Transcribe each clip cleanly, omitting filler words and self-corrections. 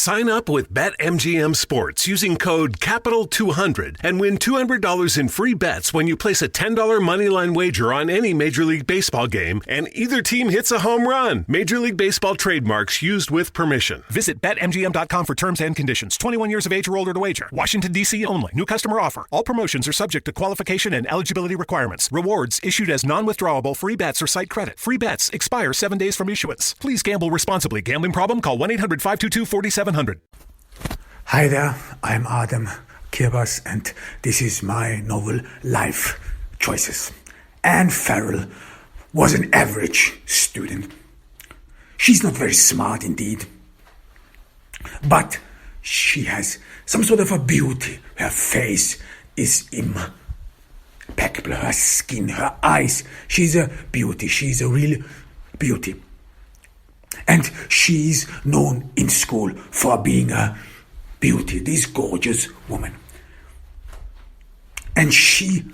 Sign up with BetMGM Sports using code CAPITAL200 and win $200 in free bets when you place a $10 moneyline wager on any Major League Baseball game and either team hits a home run. Major League Baseball trademarks used with permission. Visit BetMGM.com for terms and conditions. 21 years of age or older to wager. Washington, D.C. only. New customer offer. All promotions are subject to qualification and eligibility requirements. Rewards issued as non-withdrawable free bets or site credit. Free bets expire 7 days from issuance. Please gamble responsibly. Gambling problem? Call 1-800-522-4700. Hi there, I'm Adam Kirbas, and this is my novel Life Choices. Anne Farrell was an average student. She's not very smart indeed, but she has some sort of a beauty. Her face is impeccable, her skin, her eyes. She's a beauty, she's a real beauty. And she's known in school for being a beauty, this gorgeous woman. And she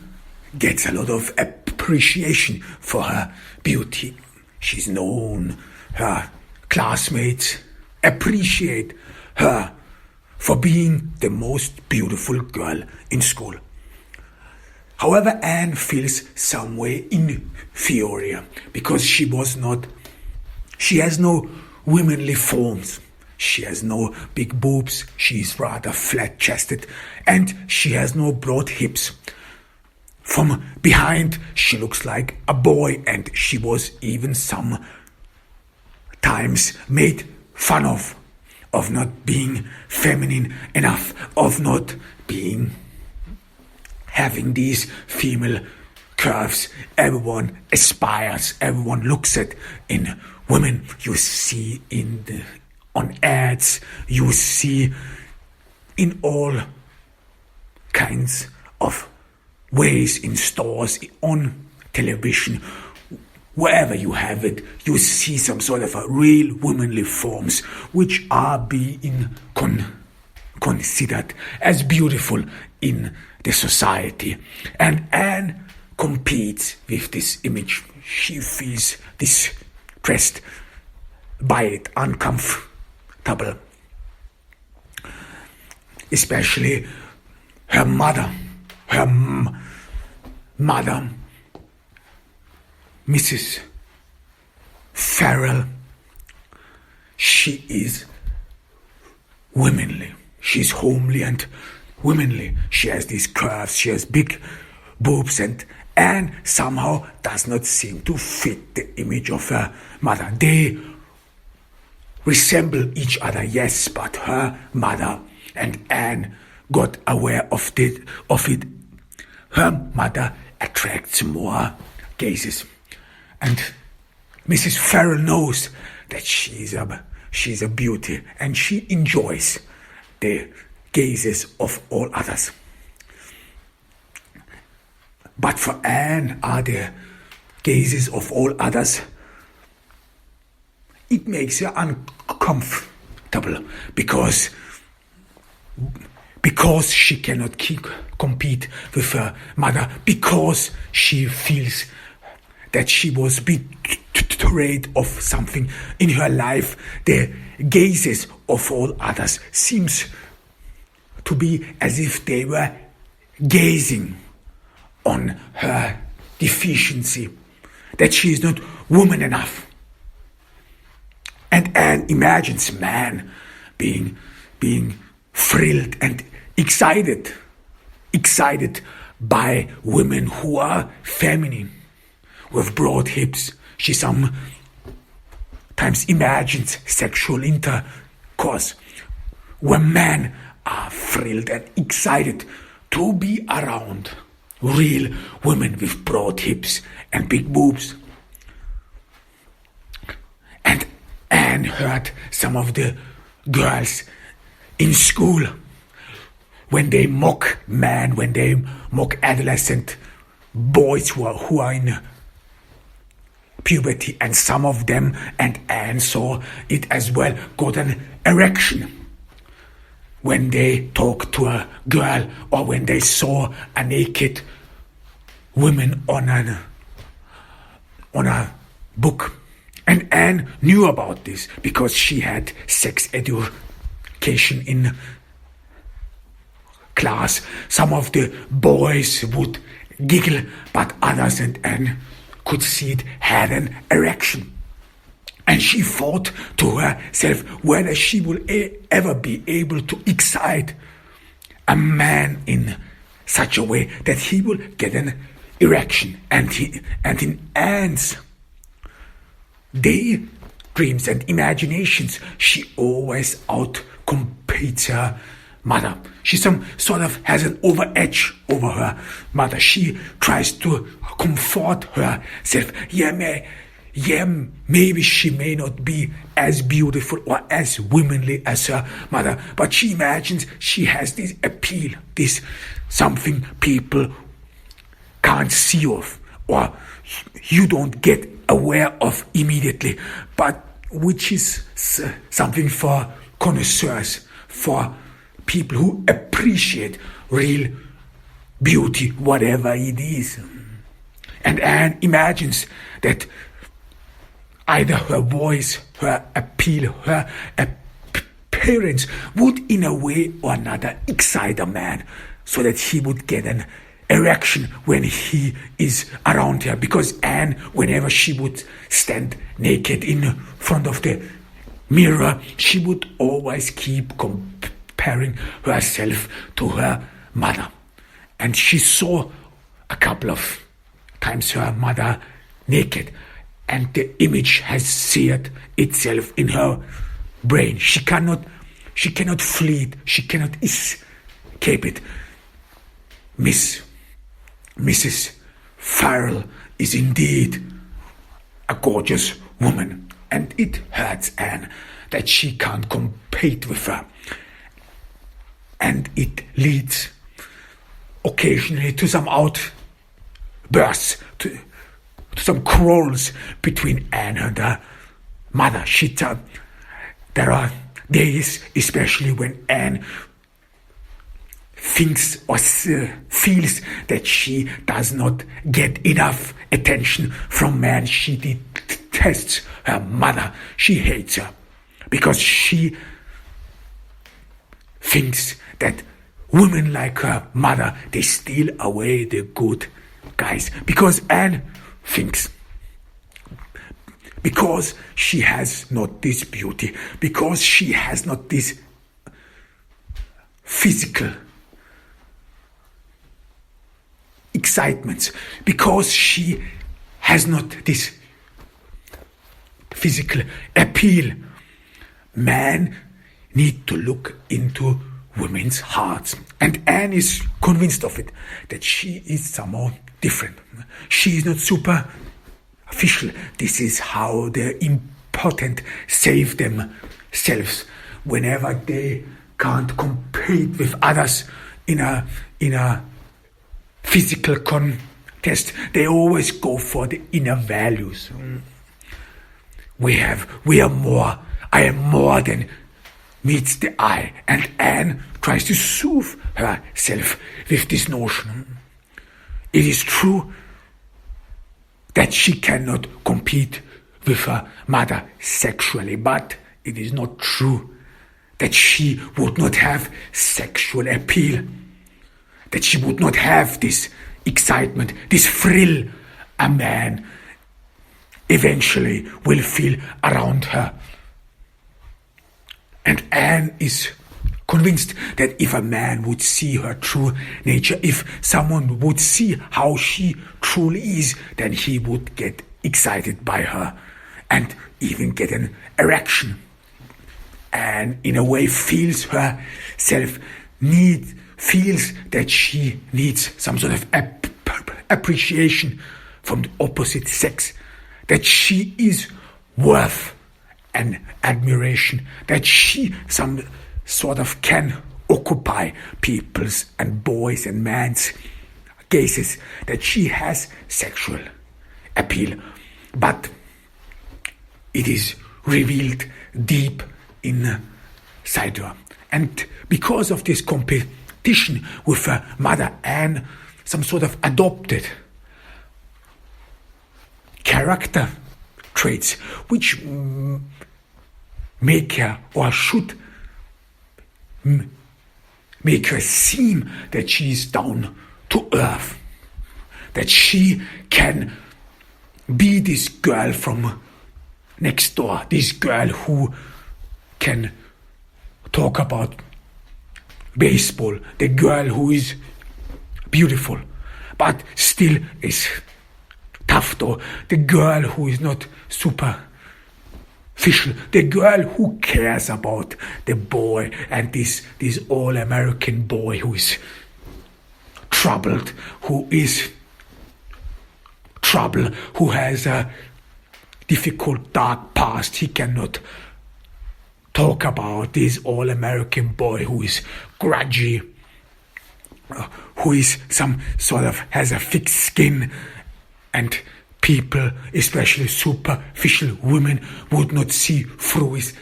gets a lot of appreciation for her beauty. She's known, her classmates appreciate her for being the most beautiful girl in school. However, Anne feels some way inferior because she has no womanly forms. She has no big boobs, she's rather flat-chested, and she has no broad hips. From behind, she looks like a boy, and she was even sometimes made fun of not being feminine enough, of not having these female curves everyone aspires, everyone looks at in women. You see on ads, you see in all kinds of ways, in stores, on television, wherever you have it, you see some sort of a real womanly forms which are being considered as beautiful in the society. And Anne competes with this image. She feels distressed by it, uncomfortable. Especially her mother, Mrs. Farrell. She is womanly. She's homely and womanly. She has these curves, she has big boobs, and Anne somehow does not seem to fit the image of her mother. They resemble each other, yes, but her mother and Anne got aware of it. Her mother attracts more gazes, and Mrs. Farrell knows that she's a beauty, and she enjoys the gazes of all others. But for Anne are the gazes of all others. It makes her uncomfortable because she cannot compete with her mother, because she feels that she was betrayed of something in her life. The gazes of all others seems to be as if they were gazing on her deficiency, that she is not woman enough. And Anne imagines man being thrilled and excited by women who are feminine, with broad hips. She sometimes imagines sexual intercourse where men are thrilled and excited to be around real women with broad hips and big boobs. And Anne heard some of the girls in school when they mock men, when they mock adolescent boys who are in puberty, and some of them, and Anne saw it as well, got an erection when they talked to a girl or when they saw a naked woman on a book. And Anne knew about this because she had sex education education in class. Some of the boys would giggle, but others, and Anne could see it, had an erection. And she thought to herself whether she will ever be able to excite a man in such a way that he will get an erection. And in Anne's daydreams and imaginations, she always outcompetes her mother. She some sort of has an overedge over her mother. She tries to comfort herself. Maybe she may not be as beautiful or as womanly as her mother, but she imagines she has this appeal, this something people can't see of, or you don't get aware of immediately, but which is something for connoisseurs, for people who appreciate real beauty, whatever it is. And Anne imagines that either her voice, her appeal, her appearance would in a way or another excite a man so that he would get an erection when he is around her. Because Anne, whenever she would stand naked in front of the mirror, she would always keep comparing herself to her mother. And she saw a couple of times her mother naked, and the image has seared itself in her brain. She cannot flee it. She cannot escape it. Mrs. Farrell is indeed a gorgeous woman, and it hurts Anne that she can't compete with her. And it leads occasionally to some outbursts, to some quarrels between Anne and her mother. There are days, especially when Anne thinks or feels that she does not get enough attention from men. She detests her mother. She hates her because she thinks that women like her mother, they steal away the good guys. Because Anne thinks, because she has not this beauty, because she has not this physical excitements, because she has not this physical appeal, men need to look into women's hearts. And Anne is convinced of it, that she is somehow different. She is not superficial. This is how the impotent save themselves whenever they can't compete with others in a physical contest. They always go for the inner values. I am more than meets the eye. And Anne tries to soothe herself with this notion. It is true that she cannot compete with her mother sexually, but it is not true that she would not have sexual appeal, that she would not have this excitement, this thrill a man eventually will feel around her. And Anne is convinced that if a man would see her true nature, if someone would see how she truly is, then he would get excited by her and even get an erection. And in a way feels herself feels that she needs some sort of appreciation from the opposite sex, that she is worth an admiration, that she some sort of can occupy people's and boys and men's gazes, that she has sexual appeal. But it is revealed deep inside her. And because of this competition with her mother, Anne some sort of adopted character traits which make her, or should make her seem that she is down to earth, that she can be this girl from next door, this girl who can talk about baseball, the girl who is beautiful but still is tough, though, the girl who is not superficial, the girl who cares about the boy, and this all-American boy who is troubled, who has a difficult, dark past he cannot talk about. This all-American boy who is grudgy, who is some sort of has a thick skin, and people, especially superficial women, would not see through it.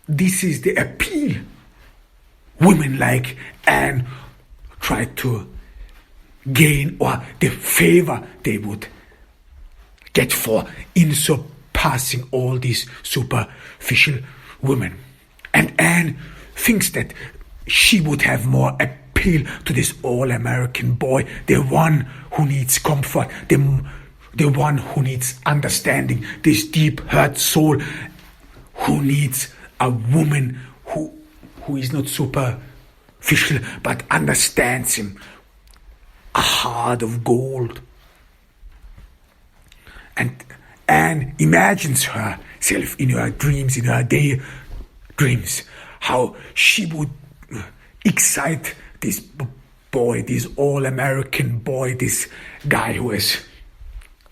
This is the appeal women like Anne try to gain, or the favor they would get for in surpassing all these superficial women. And Anne thinks that she would have more appeal to this all-American boy, the one who needs comfort, the one who needs understanding, this deep hurt soul, who needs a woman who is not superficial but understands him, a heart of gold. And Anne imagines herself in her dreams, in her daydreams, how she would excite this boy, this all-American boy, this guy who has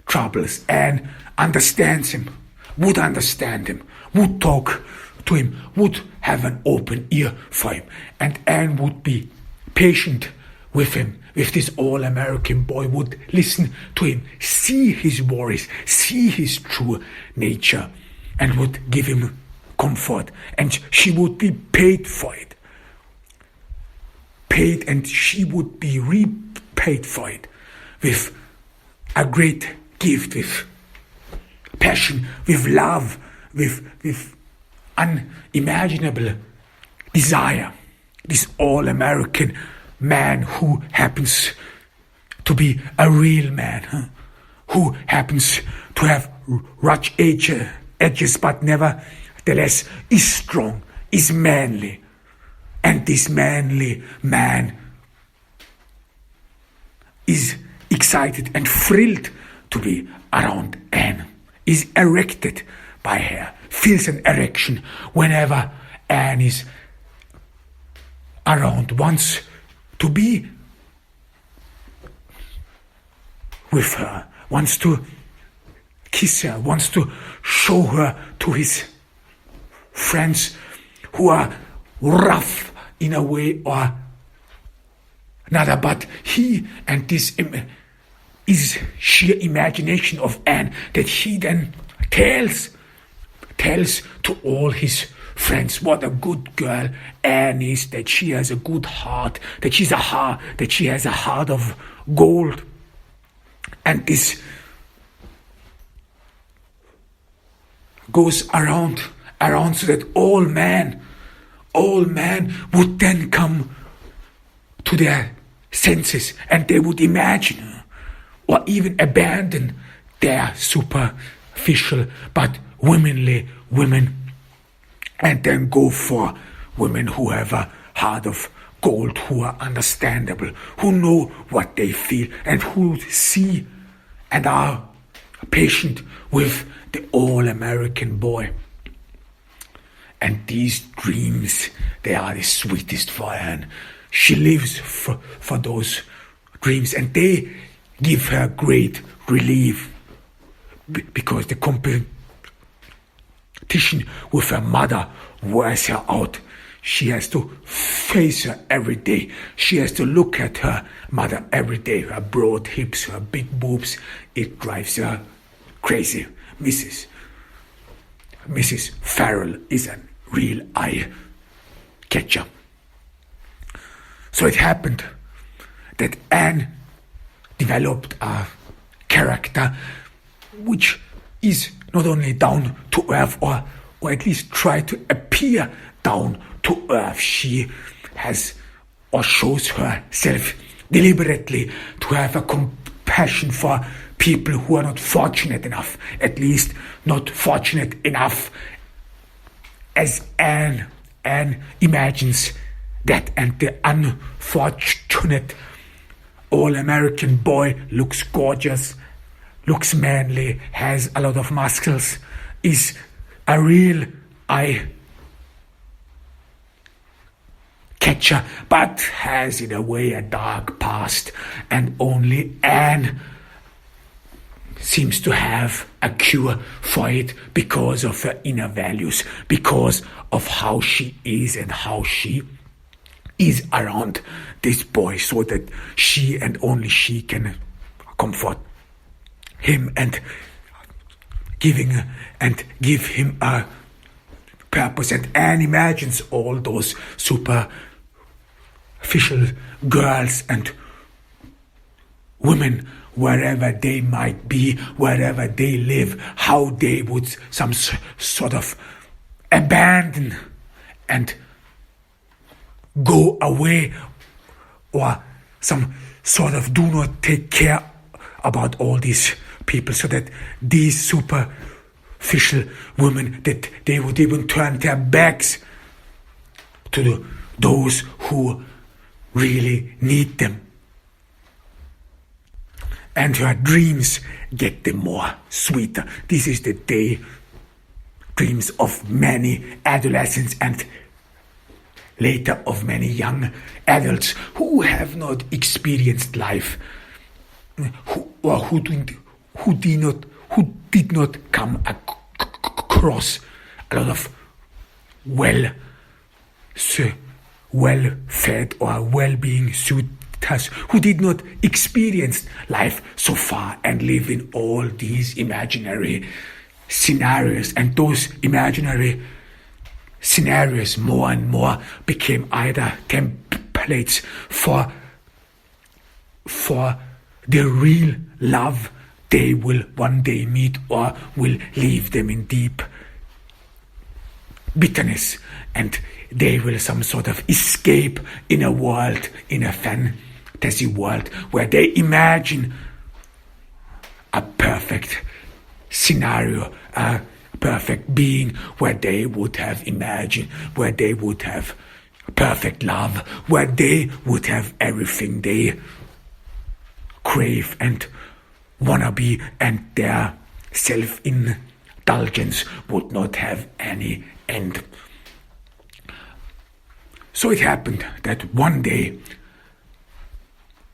troubles, and understands him, would understand him, would talk to him, would have an open ear for him, and Anne would be patient with him, with this all-American boy, would listen to him, see his worries, see his true nature, and would give him comfort, and she would be paid for it. Paid, and she would be repaid for it with a great gift, with passion, with love, with unimaginable desire. This all-American man who happens to be a real man, who happens to have rough edges, but nevertheless is strong, is manly. And this manly man is excited and thrilled to be around Anne, is erected by her, feels an erection whenever Anne is around, wants to be with her, wants to kiss her, wants to show her to his friends who are rough in a way or another, but he, and this is sheer imagination of Anne, that he then tells to all his friends what a good girl Anne is, that she has a good heart, that she has a heart of gold. And this goes around so that all men would then come to their senses, and they would imagine or even abandon their superficial but womanly women, and then go for women who have a heart of gold, who are understandable, who know what they feel, and who see and are patient with the all-American boy. And these dreams, they are the sweetest for Anne. She lives for those dreams, and they give her great relief, because the competition with her mother wears her out. She has to face her every day. She has to look at her mother every day. Her broad hips, her big boobs, it drives her crazy. Mrs. Farrell is a real eye catcher. So it happened that Anne developed a character which is not only down to earth, or at least try to appear down to earth. She has or shows herself deliberately to have a compassion for people who are not fortunate enough, at least not fortunate enough as Anne imagines that, and the unfortunate all-American boy looks gorgeous, looks manly, has a lot of muscles, is a real eye catcher, but has in a way a dark past, and only Anne seems to have a cure for it because of her inner values, because of how she is and how she is around this boy, so that she and only she can comfort him and give him a purpose. And Anne imagines all those superficial girls and women, wherever they might be, wherever they live, how they would some sort of abandon and go away, or some sort of do not take care about all these people, so that these superficial women, that they would even turn their backs to those who really need them. And her dreams get the more sweeter. This is the day dreams of many adolescents and later of many young adults who have not experienced life, who did not come across a lot of well-fed or well-being suitors, who did not experience life so far and live in all these imaginary scenarios. And those imaginary scenarios more and more became either templates for the real love they will one day meet, or will leave them in deep bitterness, and they will some sort of escape in a world, in a fantasy world, where they imagine a perfect scenario, a perfect being, where they would have imagined, where they would have perfect love, where they would have everything they crave and wanna be, and their self-indulgence would not have any end. So it happened that one day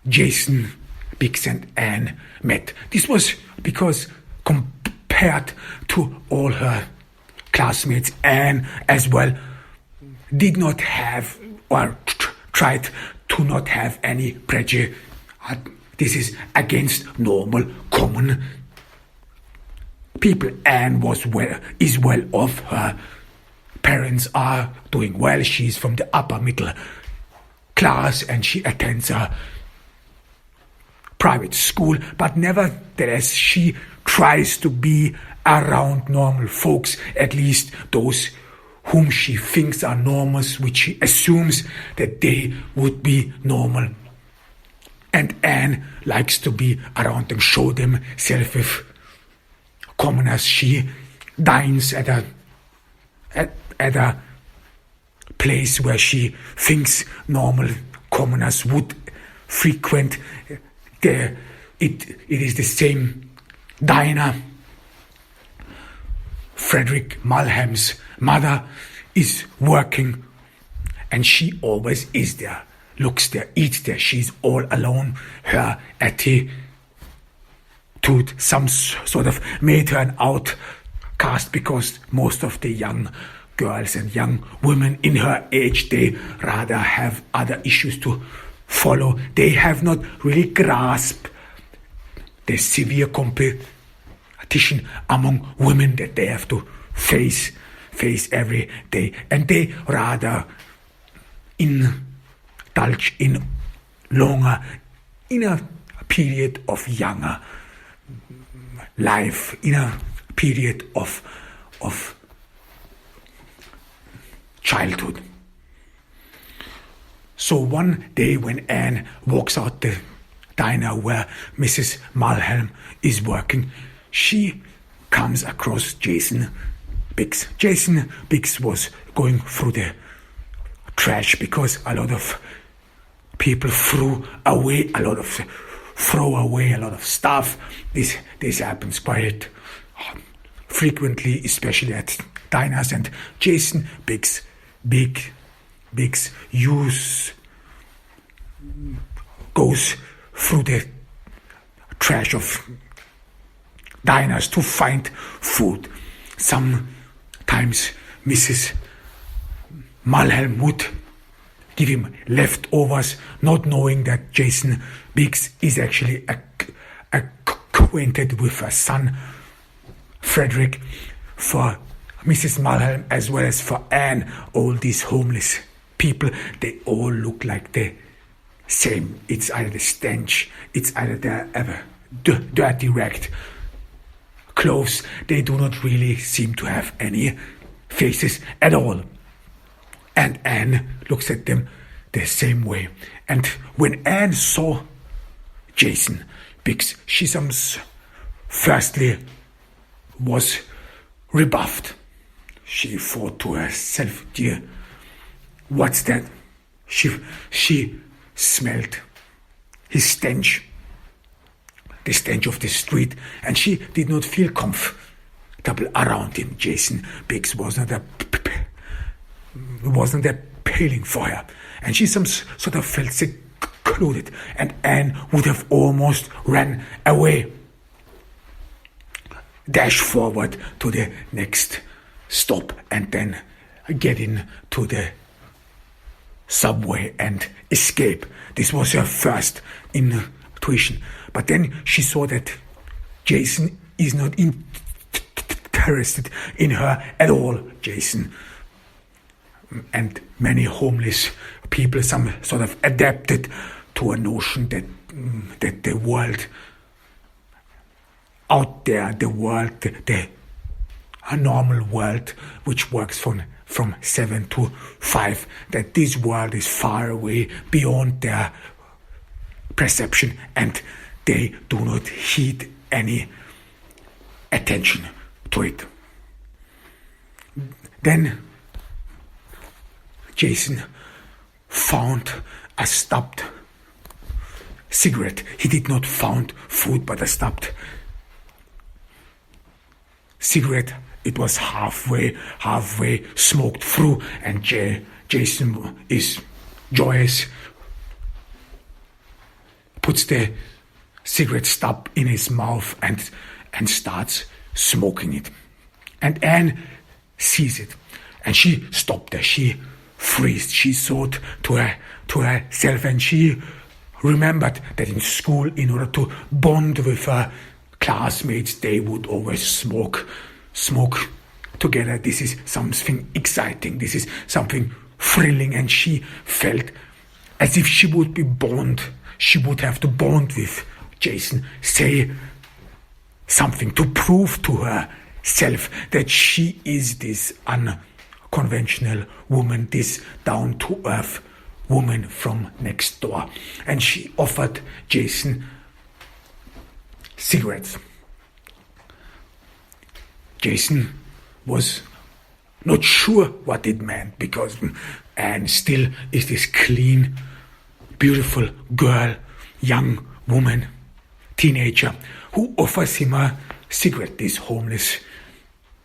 Jason, Biggs and Anne met. This was because compared to all her classmates, Anne as well did not have, or tried to not have, any prejudice. This is against normal, common people. Anne is well off. Her parents are doing well. She's from the upper middle class and she attends a private school. But nevertheless, she tries to be around normal folks, at least those whom she thinks are normal, which she assumes that they would be normal. And Anne likes to be around them, show themselves with commoners. She dines at a place where she thinks normal commoners would frequent. It is the same diner. Frederick Malham's mother is working, and she always is there, looks there, eats there. She's all alone. Her attitude some sort of made her an outcast, because most of the young girls and young women in her age, they rather have other issues to follow. They have not really grasped the severe competition among women that they have to face every day, and they rather indulge in a period of younger life, in a period of childhood. So one day when Anne walks out the diner where Mrs. Mulhelm is working, she comes across Jason Biggs. Jason Biggs was going through the trash because a lot of people throw away a lot of stuff. This happens quite frequently, especially at diners. And Jason Biggs goes through the trash of diners to find food. Sometimes Mrs. Mulhelm would give him leftovers, not knowing that Jason Biggs is actually acquainted with her son, Frederick. For Mrs. Mulhelm as well as for Anne, all these homeless people, they all look like the same. It's either the stench, it's either their dirty, ragged clothes. They do not really seem to have any faces at all. And Anne looks at them the same way. And when Anne saw Jason Biggs, she firstly was rebuffed. She thought to herself, dear, what's that? She smelled his stench, the stench of the street, and she did not feel comfortable around him. Jason Biggs wasn't appealing for her, and she sort of felt secluded, and Anne would have almost ran away, dash forward to the next stop, and then get into the subway and escape. This was her first intuition. But then she saw that Jason is not interested in her at all. Jason and many homeless people, some sort of adapted to a notion that the world out there, the normal world which works from 7 to 5, that this world is far away beyond their perception, and they do not heed any attention to it. Then Jason found a stubborn cigarette. He did not found food, but a stubborn cigarette. It was halfway smoked through, and Jason is joyous, puts the cigarette stub in his mouth and starts smoking it. And Anne sees it, and she stopped there. She freezed. She thought to herself, and she remembered that in school, in order to bond with her classmates, they would always smoke together. This is something exciting. This is something thrilling, and she felt as if she would have to bond with Jason, say something to prove to herself that she is this unconventional woman, this down-to-earth woman from next door. And she offered Jason cigarettes. Jason was not sure what it meant, because Anne still is this clean, beautiful girl, young woman, teenager, who offers him a cigarette, this homeless,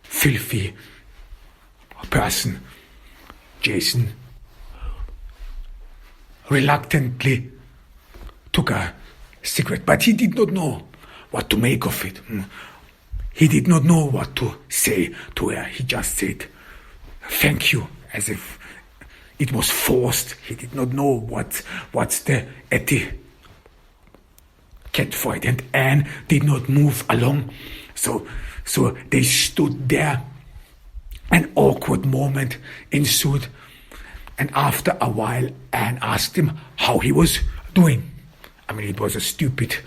filthy person. Jason reluctantly took a cigarette, but he did not know what to make of it. He did not know what to say to her. He just said, thank you, as if it was forced. He did not know what's the etiquette for it. And Anne did not move along. So they stood there. An awkward moment ensued. And after a while, Anne asked him how he was doing. I mean, it was a stupid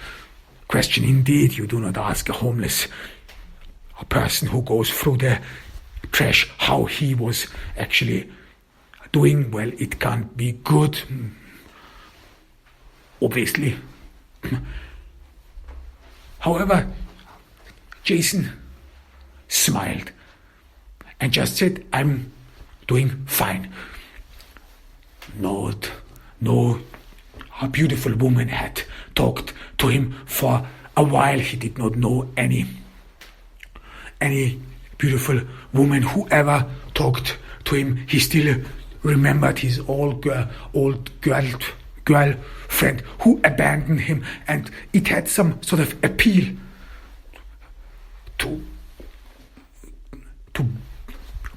question indeed. You do not ask a homeless person who goes through the trash how he was actually doing. Well, it can't be good. obviously. However, Jason smiled and just said, "I'm doing fine." No, a beautiful woman had talked to him for a while. He did not know any beautiful woman who ever talked to him. He still remembered his old girlfriend who abandoned him, and it had some sort of appeal to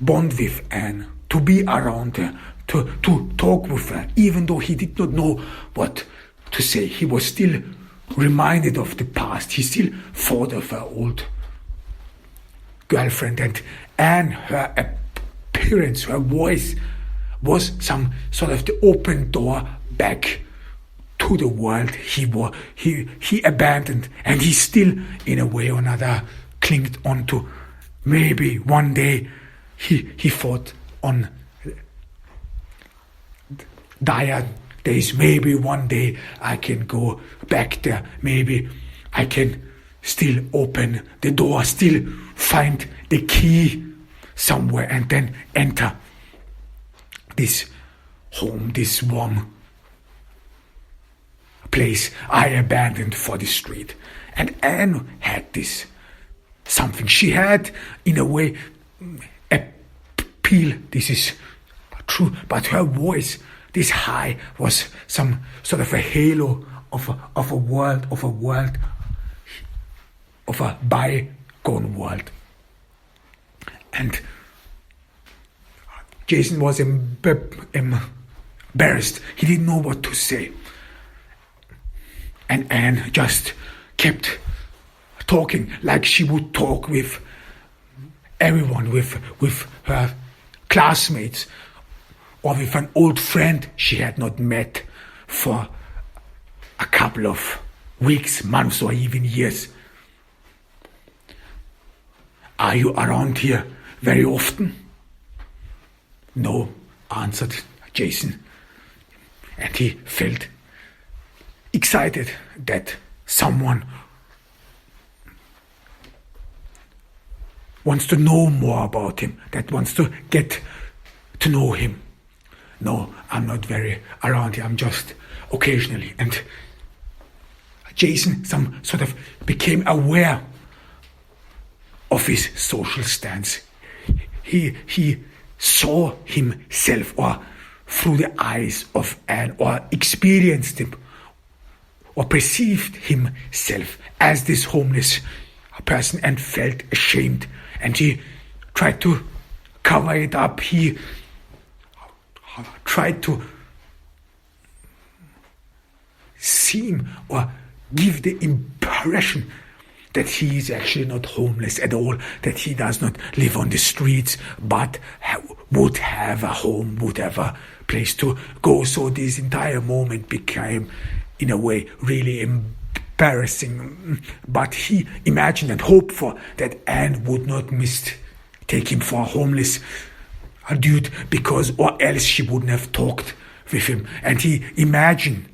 bond with Anne, to be around her, to talk with her, even though he did not know what to say. He was still reminded of the past. He still thought of her old girlfriend, and Anne, her appearance, her voice was some sort of the open door back to the world he abandoned, and he still, in a way or another, clinged on to. Maybe one day he thought on dire days, maybe one day I can go back there, maybe I can still open the door, still find the key somewhere, and then enter this home, this warm place I abandoned for the street. And Anne had this something. She had, in a way, appeal. This is true, but her voice, this high, was some sort of a halo of a world, of a bygone world. And Jason was embarrassed. He didn't know what to say. And Anne just kept talking like she would talk with everyone, with her classmates, or with an old friend she had not met for a couple of weeks, months, or even years. "Are you around here very often?" "No," answered Jason. And he felt excited that someone wants to know more about him, that wants to get to know him. "No, I'm not very around here, I'm just occasionally." And Jason some sort of became aware of his social stance. He saw himself, or through the eyes of Anne, or experienced him, or perceived himself as this homeless person, and felt ashamed. And he tried to cover it up. He tried to seem or give the impression that he is actually not homeless at all, that he does not live on the streets, but would have a home, would have a place to go. So this entire moment became, in a way, really embarrassing. But he imagined and hoped for that Anne would not mistake him for a homeless dude, because, or else she wouldn't have talked with him. And he imagines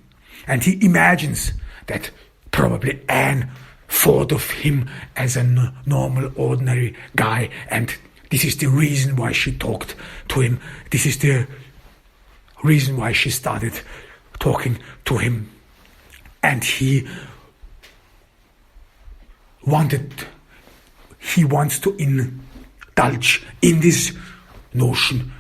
that probably Anne thought of him as a normal, ordinary guy, and this is the reason why she talked to him. This is the reason why she started talking to him. And he wants to indulge in this notion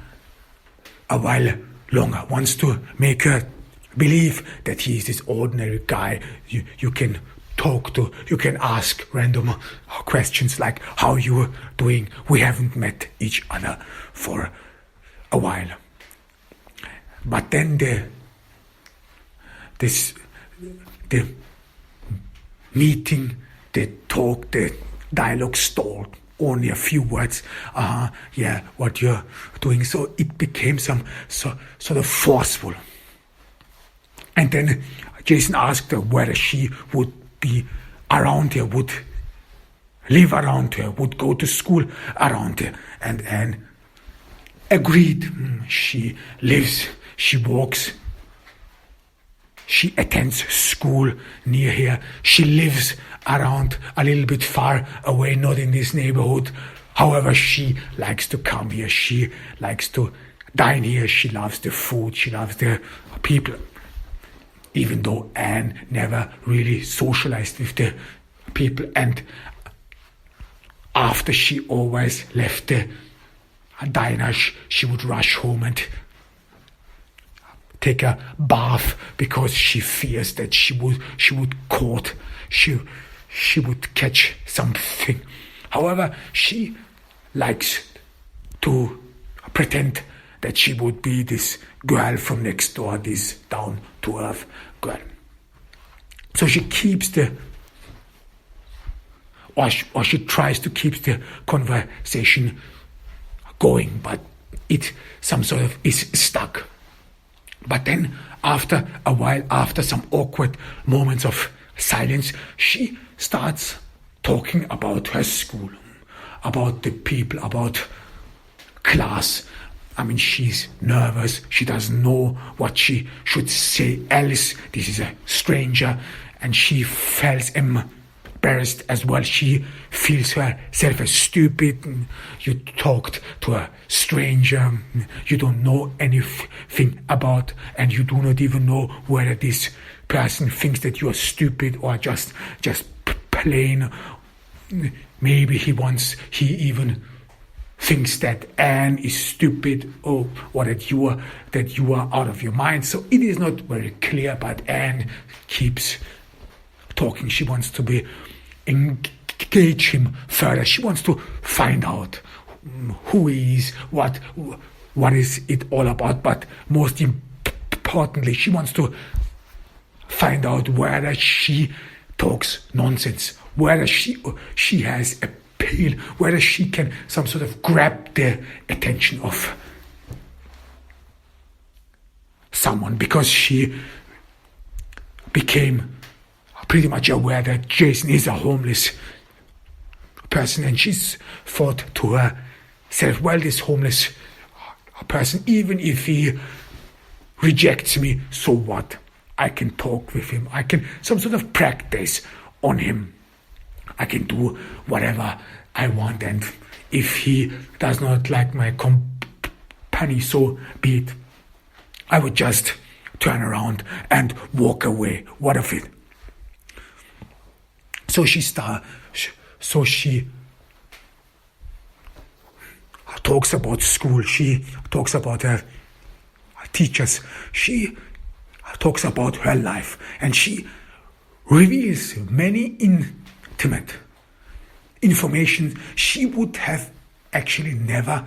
a while longer, wants to make her believe that he is this ordinary guy you can talk to, you can ask random questions like, "How you doing? We haven't met each other for a while." But then the meeting, the talk, the dialogue stalled. Only a few words. "Yeah, what you're doing." So it became some sort of forceful. And then Jason asked her whether she would be around here, would live around here, would go to school around here. And Anne agreed. She lives, she walks, She attends school near here. She lives around a little bit far away, not in this neighborhood. However, she likes to come here. She likes to dine here. She loves the food. She loves the people. Even though Anne never really socialized with the people. And after she always left the diner, she would rush home and take a bath because she fears that she would catch something. However, she likes to pretend that she would be this girl from next door, this down-to-earth girl. So she keeps or she tries to keep the conversation going, but it some sort of is stuck. But then after a while, after some awkward moments of silence, she starts talking about her school, about the people, about class. I mean, she's nervous. She doesn't know what she should say else. This is a stranger, and she feels embarrassed as well. She feels herself as stupid. You talked to a stranger you don't know anything about, and you do not even know whether this person thinks that you are stupid or just plain. Maybe he even thinks that Anne is stupid or that you are out of your mind. So it is not very clear, but Anne keeps talking. She wants to engage him further. She wants to find out who he is, what is it all about, but most importantly, she wants to find out whether she talks nonsense, whether she has appeal, whether she can some sort of grab the attention of someone, because she became pretty much aware that Jason is a homeless person, and she's thought to herself, well, this homeless person, even if he rejects me, so what? I can talk with him. I can some sort of practice on him. I can do whatever I want, and if he does not like my company, so be it. I would just turn around and walk away. What of it? So she talks about school. She talks about her teachers. She talks about her life, and she reveals many intimate information she would have actually never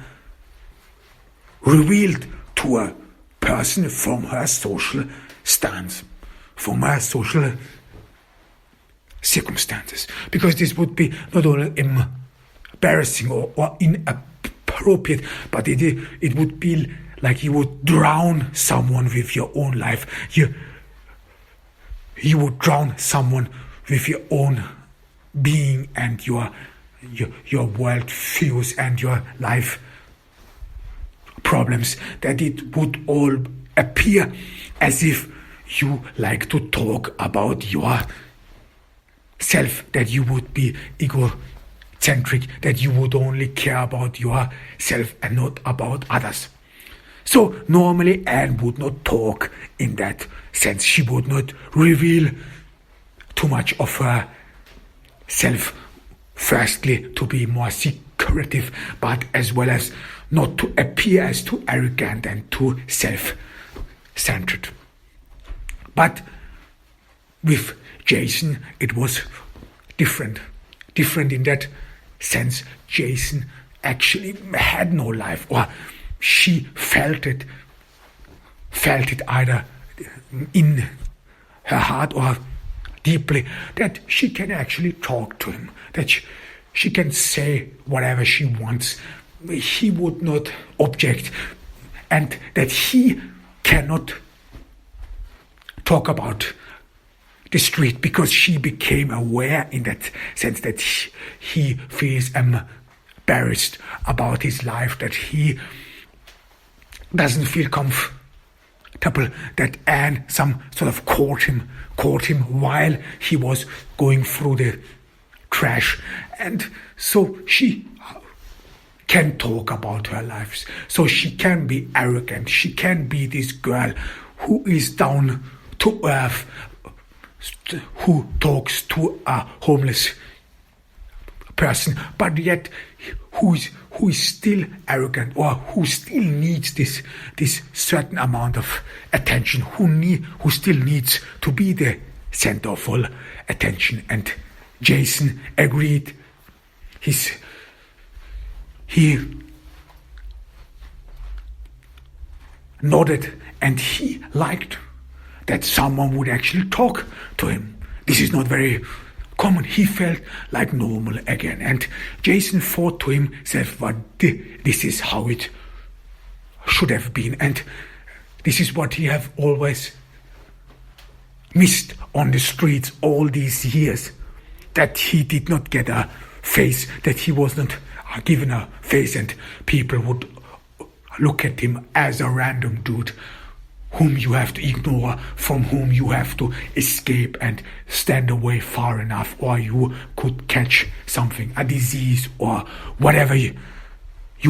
revealed to a person from her social stance, from her social circumstances, because this would be not only embarrassing or inappropriate, but it would be like you would drown someone with your own life. You would drown someone with your own being and your world views and your life problems, that it would all appear as if you like to talk about your self, that you would be egocentric, that you would only care about yourself and not about others. So normally Anne would not talk in that sense. She would not reveal too much of herself, firstly to be more secretive, but as well as not to appear as too arrogant and too self-centered. But with Jason it was different in that sense. Jason actually had no life, or she felt it either in her heart or deeply, that she can actually talk to him, that she can say whatever she wants. He would not object, and that he cannot talk about the street, because she became aware in that sense that he feels embarrassed about his life, that he doesn't feel comfortable that Anne some sort of caught him while he was going through the trash. And so she can talk about her lives. So she can be arrogant. She can be this girl who is down to earth, who talks to a homeless person, but yet who is still arrogant, or who still needs this certain amount of attention, who still needs to be the center of all attention. And Jason agreed. He nodded, and he liked that someone would actually talk to him. This is not very common. He felt like normal again. And Jason thought to himself, but this is how it should have been. And this is what he have always missed on the streets all these years. That he did not get a face, that he was not given a face, and people would look at him as a random dude whom you have to ignore, from whom you have to escape and stand away far enough, or you could catch something, a disease or whatever you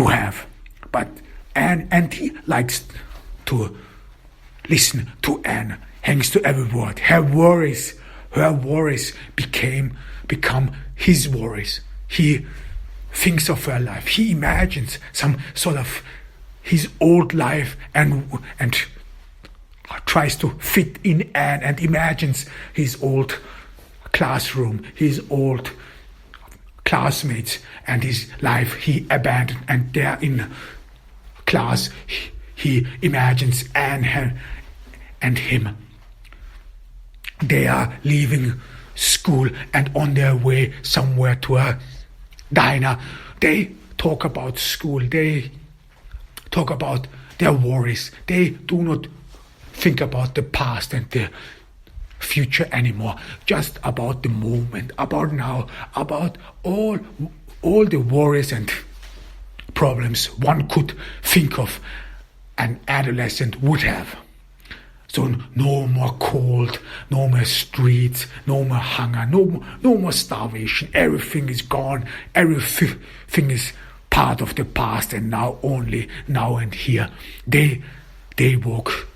have. But Anne, and he likes to listen to Anne, hangs to every word. Her worries become his worries. He thinks of her life. He imagines some sort of his old life and tries to fit in Anne, and imagines his old classroom, his old classmates, and his life he abandoned. And there in class, he imagines Anne and him. They are leaving school and on their way somewhere to a diner. They talk about school. They talk about their worries. They do not think about the past and the future anymore. Just about the moment, about now, about all the worries and problems one could think of an adolescent would have. So no more cold, no more streets, no more hunger, no more starvation. Everything is gone. Everything is part of the past, and now only now and here. They walk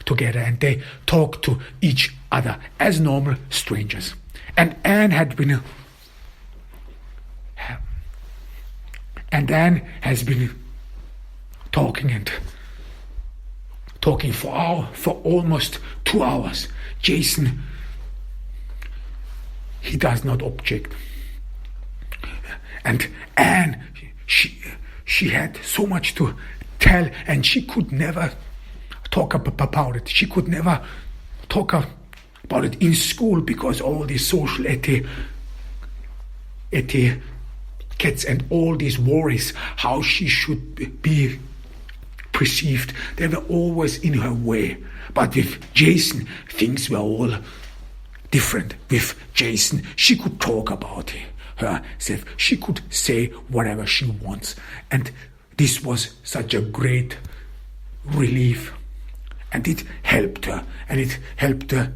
together and they talk to each other as normal strangers. And Anne has been talking for almost 2 hours. Jason, he does not object. And Anne, she had so much to tell, and she could never talk about it. She could never talk about it in school because all these social etiquettes and all these worries, how she should be perceived, they were always in her way. But with Jason, things were all different. With Jason, she could talk about herself. She could say whatever she wants. And this was such a great relief. And it helped her. And it helped her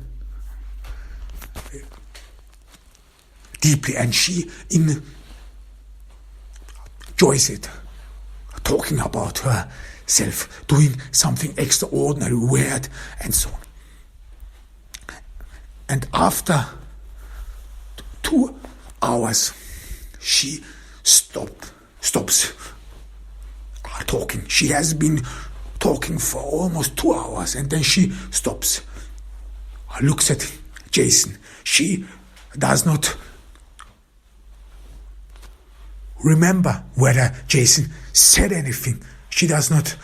deeply. And she enjoys it. Talking about herself, doing something extraordinary, weird, and so on. And after 2 hours, she stops talking. She has been talking for almost 2 hours, and then she stops, looks at Jason. She does not remember whether Jason said anything. She does not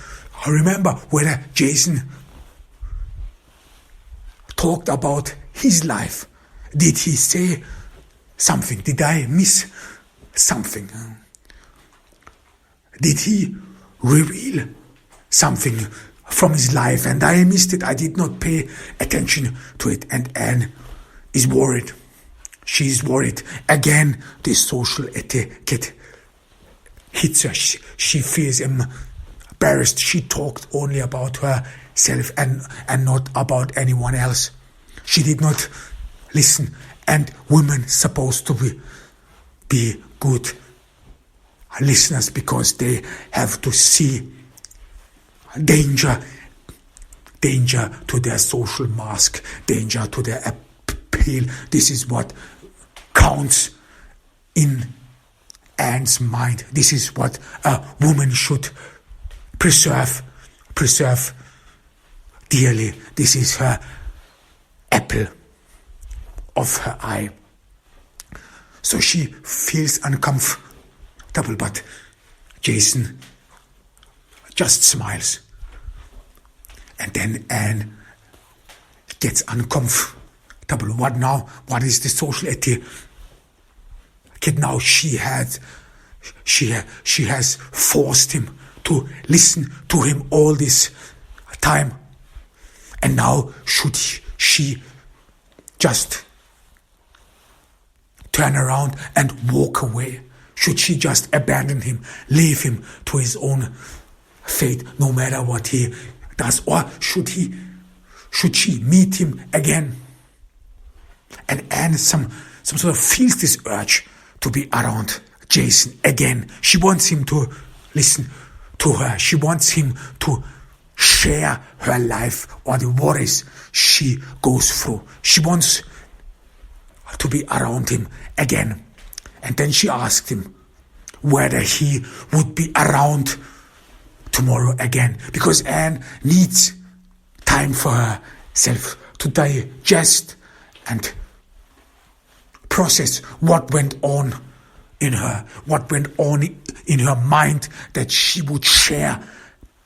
remember whether Jason talked about his life. Did he say something? Did I miss something? Did he reveal something from his life and I missed it? I did not pay attention to it. And Anne is worried. She's worried. Again, this social etiquette hits her. She feels embarrassed. She talked only about her herself and not about anyone else. She did not listen. And women supposed to be good listeners because they have to see danger to their social mask, danger to their appeal. This is what counts in Anne's mind. This is what a woman should preserve dearly. This is her apple of her eye. So she feels uncomfortable, but Jason just smiles. And then Anne gets uncomfortable. What now? What is the social etiquette now? She has forced him to listen to him all this time. And now should she just turn around and walk away? Should she just abandon him, leave him to his own fate, no matter what he does? Or should she meet him again? And Anne some sort of feels this urge to be around Jason again. She wants him to listen to her. She wants him to share her life or the worries she goes through. She wants to be around him again. And then she asked him whether he would be around tomorrow again, because Anne needs time for herself to digest and process what went on in her, what went on in her mind, that she would share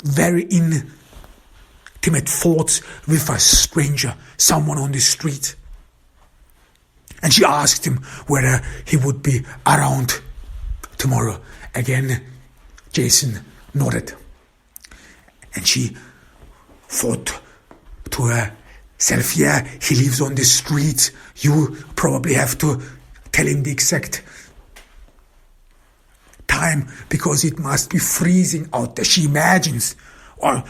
very intimate thoughts with a stranger, someone on the street. And she asked him whether he would be around tomorrow. Again, Jason nodded. And she thought to herself, yeah, he lives on the street. You probably have to tell him the exact time, because it must be freezing out there. She imagines or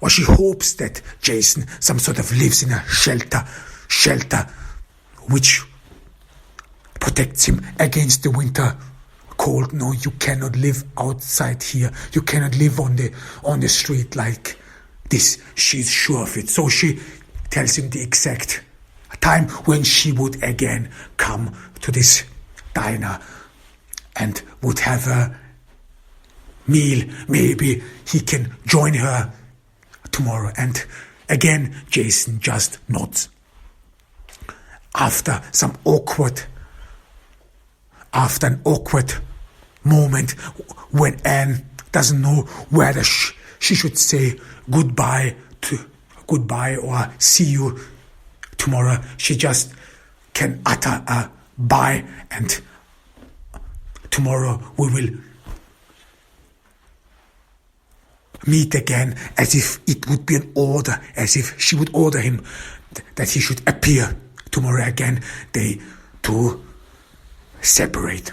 she hopes that Jason some sort of lives in a shelter which protects him against the winter cold. No, you cannot live outside here. You cannot live on the street like this. She's sure of it. So she tells him the exact time when she would again come to this diner and would have a meal. Maybe he can join her tomorrow. And again, Jason just nods. After an awkward moment when Anne doesn't know whether she should say goodbye or see you tomorrow, she just can utter a bye, and tomorrow we will meet again, as if it would be an order, as if she would order him that he should appear tomorrow again. They two separate.